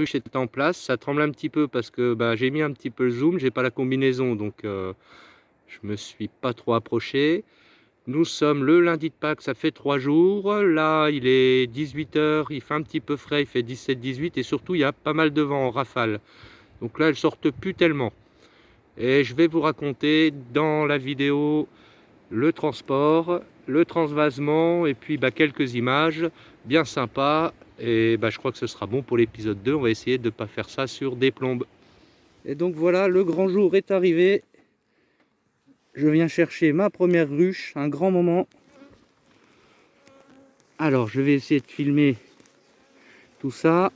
ruche est en place. Ça tremble un petit peu parce que j'ai mis un petit peu le zoom, j'ai pas la combinaison, donc je me suis pas trop approché. Nous sommes le lundi de Pâques, ça fait 3 jours. Là, il est 18 h, il fait un petit peu frais, il fait 17-18 et surtout, il y a pas mal de vent en rafale. Donc là, elles sortent plus tellement. Et je vais vous raconter dans la vidéo le transport, le transvasement et puis quelques images bien sympas. Et je crois que ce sera bon pour l'épisode 2. On va essayer de ne pas faire ça sur des plombes. Et donc voilà, le grand jour est arrivé. Je viens chercher ma première ruche, un grand moment. Alors, je vais essayer de filmer tout ça.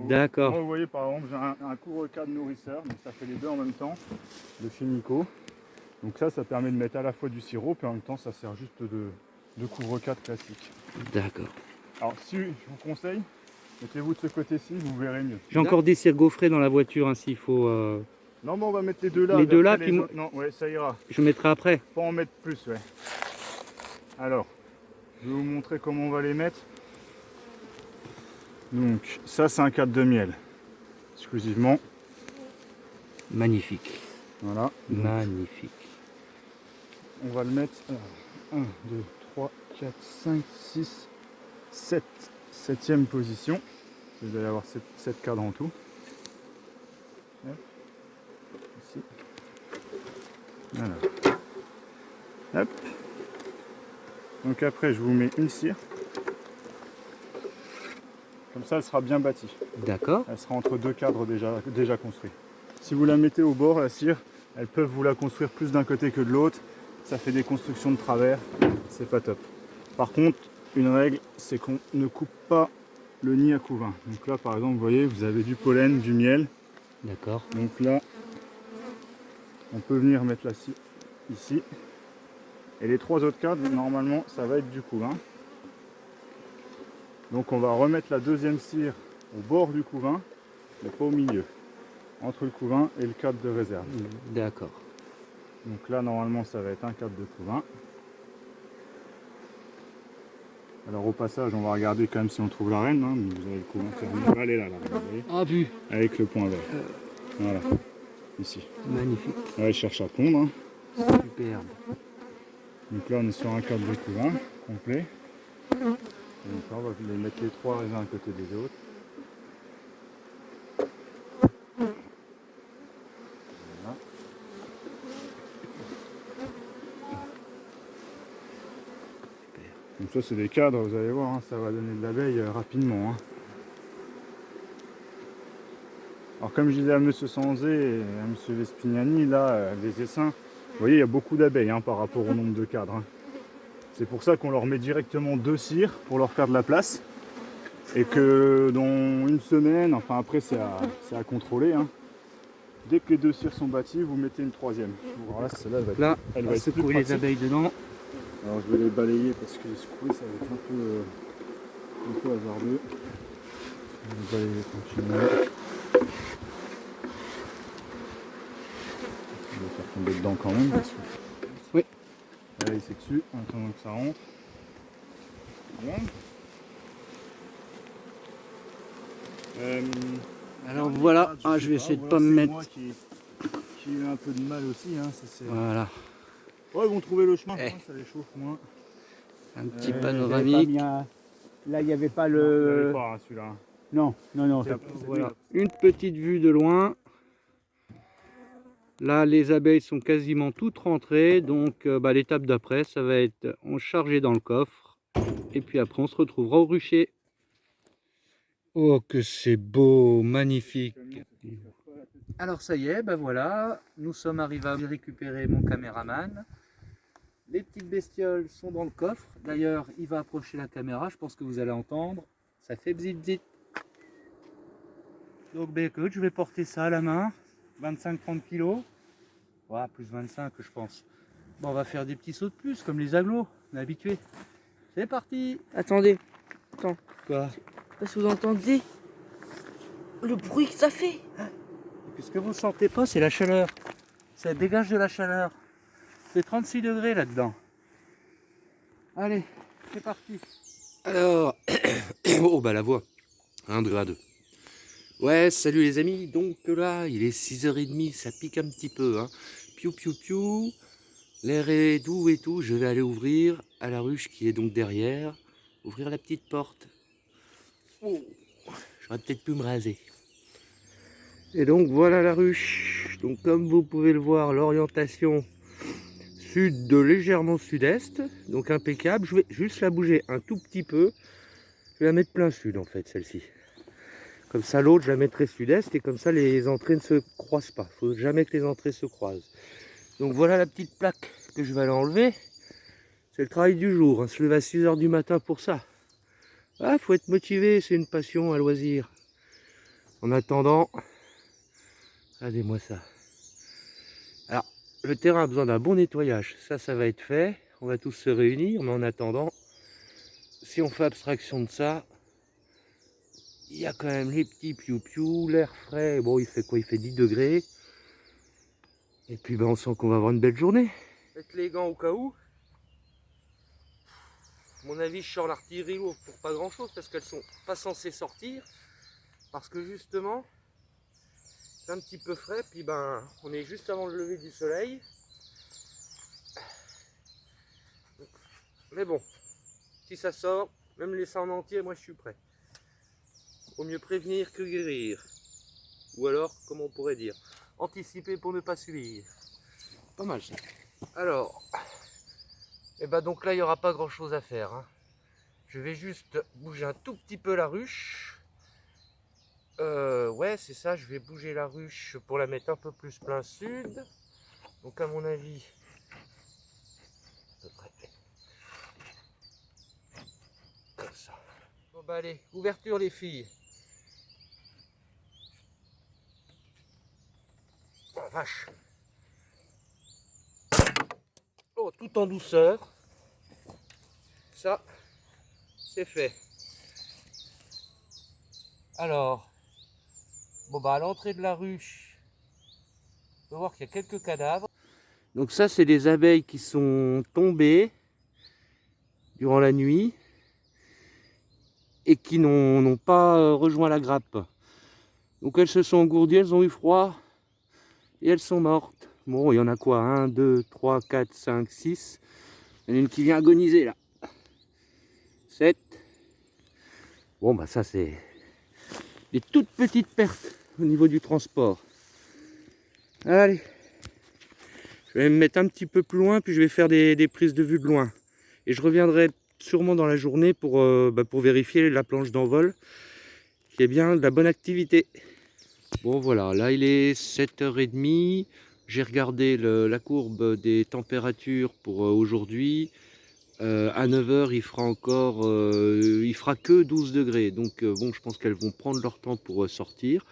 D'accord. Moi, vous voyez, par exemple, j'ai un couvre-cadre nourrisseur, donc ça fait les deux en même temps, de chez Nico. Donc ça permet de mettre à la fois du sirop, et en même temps, ça sert juste de couvre-cadre classique. D'accord. Alors, si je vous conseille, mettez-vous de ce côté-ci, vous verrez mieux. J'ai encore des cires gaufrées dans la voiture, ainsi il faut... Non, mais on va mettre les deux là. Les deux là, les puis autres, non, ouais, ça ira. Je mettrai après. Faut en mettre plus, ouais. Alors, je vais vous montrer comment on va les mettre. Donc, ça, c'est un cadre de miel, exclusivement. Magnifique. Voilà. Donc, magnifique. on va le mettre 1, 2, 3, 4, 5, 6, 7. 7e position. Vous allez avoir 7 cadres en tout. Hop. Ici. Voilà. Hop. Donc après, je vous mets une cire. Comme ça, elle sera bien bâtie. D'accord. Elle sera entre deux cadres déjà construits. Si vous la mettez au bord, la cire, elles peuvent vous la construire plus d'un côté que de l'autre. Ça fait des constructions de travers. C'est pas top. Par contre, une règle, c'est qu'on ne coupe pas le nid à couvain. Donc là, par exemple, vous voyez, vous avez du pollen, du miel. D'accord. Donc là, on peut venir mettre la cire ici. Et les trois autres cadres, normalement, ça va être du couvain. Donc on va remettre la deuxième cire au bord du couvain, mais pas au milieu. Entre le couvain et le cadre de réserve. D'accord. Donc là, normalement, ça va être un cadre de couvain. Alors au passage, on va regarder quand même si on trouve la reine. Hein. Vous avez le couvain fermé. Elle est là, la reine, vous voyez. Ah, vu. Avec le point vert. Voilà. Ici. Magnifique. Là, elle cherche à pondre. Hein. Superbe. Donc là, on est sur un cadre de couvain complet. Donc là, on va les mettre les trois les uns à côté des autres. Voilà. Donc ça, c'est des cadres, vous allez voir, hein, ça va donner de l'abeille rapidement. Hein. Alors comme je disais à M. Sanzé et à M. Vespignani, là, les essaims, vous voyez, il y a beaucoup d'abeilles hein, par rapport au nombre de cadres. Hein. C'est pour ça qu'on leur met directement 2 cires pour leur faire de la place. Et que dans une semaine, enfin après c'est à contrôler, hein, dès que les 2 cires sont bâties, vous mettez une troisième. Alors là, celle-là, elle va être plus secouer les abeilles dedans. Alors je vais les balayer parce que les secouer ça va être un peu hasardeux. Je vais les balayer tranquillement. Je vais faire tomber dedans quand même parce que... Oui. Allez, c'est dessus, en attendant que ça rentre. Voilà. Alors voilà, je vais essayer de pas me mettre... Moi qui ai eu un peu de mal aussi, hein, ça, voilà. Ouais, ils vont trouver le chemin, hein, ça les chauffe moins. Un petit panoramique. Là, il n'y avait pas Non, il n'y le... avait pas hein, celui-là. Non. Voilà. Une petite vue de loin. Là, les abeilles sont quasiment toutes rentrées. Donc, l'étape d'après, ça va être on charger dans le coffre. Et puis après, on se retrouvera au rucher. Oh, que c'est beau, magnifique. Alors ça y est, voilà, nous sommes arrivés à récupérer mon caméraman. Les petites bestioles sont dans le coffre. D'ailleurs, il va approcher la caméra, je pense que vous allez entendre. Ça fait bzit bzit. Donc écoute, je vais porter ça à la main. 25-30 kg. Voilà, plus 25 je pense. Bon, on va faire des petits sauts de plus, comme les agglos, on est habitué. C'est parti. Attendez. Attends. Quoi? Parce que vous entendez le bruit que ça fait. Et ce que vous ne sentez pas, c'est la chaleur. Ça dégage de la chaleur. C'est 36 degrés là-dedans. Allez, c'est parti. Alors, oh bah la voix. 1, 2, 1, 2. Ouais, salut les amis. Donc là, il est 6h30, ça pique un petit peu. Hein. Piou, piou, piou. L'air est doux et tout. Je vais aller ouvrir à la ruche qui est donc derrière. Ouvrir la petite porte. Oh, j'aurais peut-être pu me raser. Et donc voilà la ruche. Donc comme vous pouvez le voir, l'orientation sud de légèrement sud-est. Donc impeccable. Je vais juste la bouger un tout petit peu. Je vais la mettre plein sud en fait, celle-ci. Comme ça l'autre, je la mettrai sud-est et comme ça les entrées ne se croisent pas. Il ne faut jamais que les entrées se croisent. Donc voilà la petite plaque que je vais aller enlever. C'est le travail du jour. Hein. Se lever à 6h du matin pour ça. Ah, faut être motivé, c'est une passion, un loisir. En attendant, regardez-moi ça. Alors, le terrain a besoin d'un bon nettoyage. Ça va être fait. On va tous se réunir. Mais en attendant, si on fait abstraction de ça, il y a quand même les petits piou-piou, l'air frais. Bon, il fait quoi? Il fait 10 degrés. Et puis, ben, on sent qu'on va avoir une belle journée. Mettre les gants au cas où. À mon avis, je sors l'artillerie lourde pour pas grand-chose parce qu'elles sont pas censées sortir. Parce que justement, c'est un petit peu frais. Puis, ben, on est juste avant le lever du soleil. Mais bon, si ça sort, même laisser en entier, moi je suis prêt. Vaut mieux prévenir que guérir. Ou alors, comme on pourrait dire, anticiper pour ne pas subir. Pas mal ça. Alors, et ben donc là, il n'y aura pas grand chose à faire. Hein. Je vais juste bouger un tout petit peu la ruche. Ouais, c'est ça, je vais bouger la ruche pour la mettre un peu plus plein sud. Donc à mon avis, à peu près. Comme ça. Bon bah allez, ouverture les filles. Oh la vache. Oh, tout en douceur. Ça, c'est fait. Alors, bon bah à l'entrée de la ruche, on peut voir qu'il y a quelques cadavres. Donc ça, c'est des abeilles qui sont tombées durant la nuit et qui n'ont pas rejoint la grappe. Donc elles se sont engourdies, elles ont eu froid et elles sont mortes. Bon, il y en a quoi? 1, 2, 3, 4, 5, 6. Il y en a une qui vient agoniser là. 7. Bon, bah ça, c'est des toutes petites pertes au niveau du transport. Allez. Je vais me mettre un petit peu plus loin, puis je vais faire des prises de vue de loin. Et je reviendrai sûrement dans la journée pour vérifier la planche d'envol, qui est bien de la bonne activité. Bon voilà, là il est 7h30. J'ai regardé la courbe des températures pour aujourd'hui. À 9h, il fera que 12 degrés. Donc bon, je pense qu'elles vont prendre leur temps pour sortir.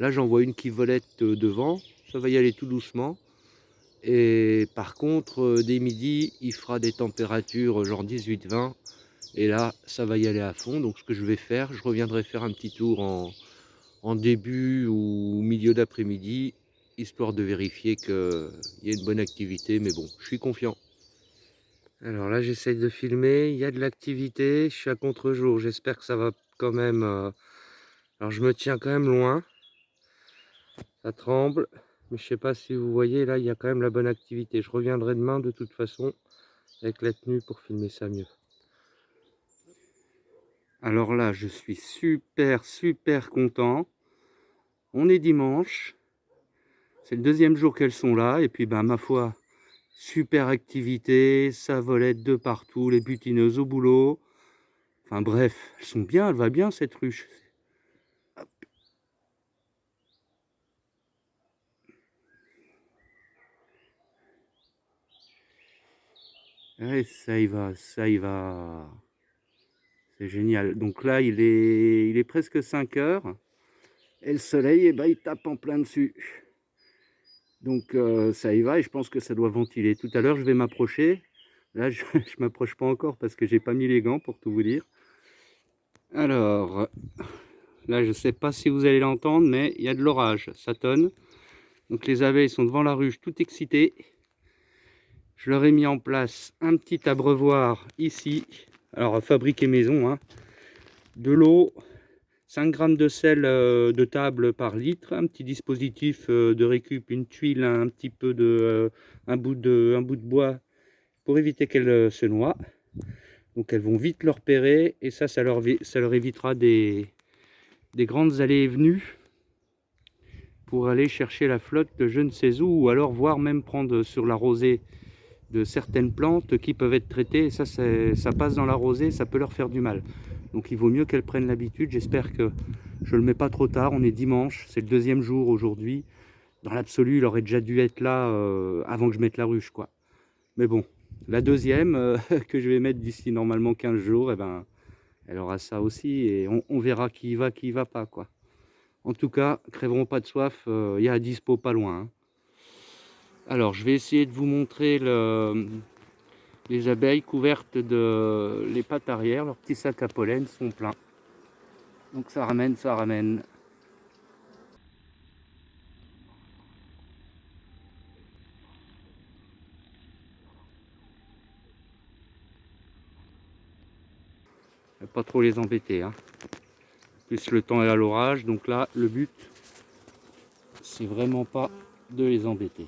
Là, j'en vois une qui volette devant. Ça va y aller tout doucement. Et par contre, dès midi, il fera des températures genre 18-20. Et là, ça va y aller à fond. Donc ce que je vais faire, je reviendrai faire un petit tour en début ou milieu d'après-midi, histoire de vérifier qu'il y a une bonne activité. Mais bon, je suis confiant. Alors là, j'essaye de filmer. Il y a de l'activité. Je suis à contre-jour. J'espère que ça va quand même... Alors je me tiens quand même loin. Ça tremble. Mais je sais pas si vous voyez, là, il y a quand même la bonne activité. Je reviendrai demain de toute façon avec la tenue pour filmer ça mieux. Alors là, je suis super content. On est dimanche. C'est le deuxième jour qu'elles sont là. Et puis, ben, ma foi, super activité. Ça volette de partout. Les butineuses au boulot. Enfin bref, elles sont bien. Elle va bien cette ruche. Hop. Allez, ça y va, ça y va. C'est génial. Donc là, il est presque 5 heures. Et le soleil, eh ben, il tape en plein dessus. Donc ça y va et je pense que ça doit ventiler. Tout à l'heure, je vais m'approcher. Là, je ne m'approche pas encore parce que j'ai pas mis les gants pour tout vous dire. Alors, là je sais pas si vous allez l'entendre, mais il y a de l'orage, ça tonne. Donc les abeilles sont devant la ruche, toutes excitées. Je leur ai mis en place un petit abreuvoir ici. Alors fabriqué maison, hein. De l'eau, 5 grammes de sel de table par litre, un petit dispositif de récup, une tuile, un petit peu de un bout de bois pour éviter qu'elles se noient. Donc elles vont vite le repérer et ça leur évitera des grandes allées et venues pour aller chercher la flotte de je ne sais où, ou alors voire même prendre sur la rosée de certaines plantes qui peuvent être traitées, et ça passe dans la rosée, ça peut leur faire du mal. Donc il vaut mieux qu'elles prennent l'habitude. J'espère que je ne le mets pas trop tard, on est dimanche, c'est le 2e jour aujourd'hui. Dans l'absolu, il aurait déjà dû être là avant que je mette la ruche, quoi. Mais bon, la deuxième que je vais mettre d'ici normalement 15 jours, eh ben, elle aura ça aussi, et on verra qui y va pas, quoi. En tout cas, crèveront pas de soif, il y a à dispo pas loin, hein. Alors, je vais essayer de vous montrer les abeilles couvertes de les pattes arrière, leurs petits sacs à pollen sont pleins. Donc ça ramène, ça ramène. Pas trop les embêter, hein. Plus le temps est à l'orage, donc là, le but, c'est vraiment pas de les embêter.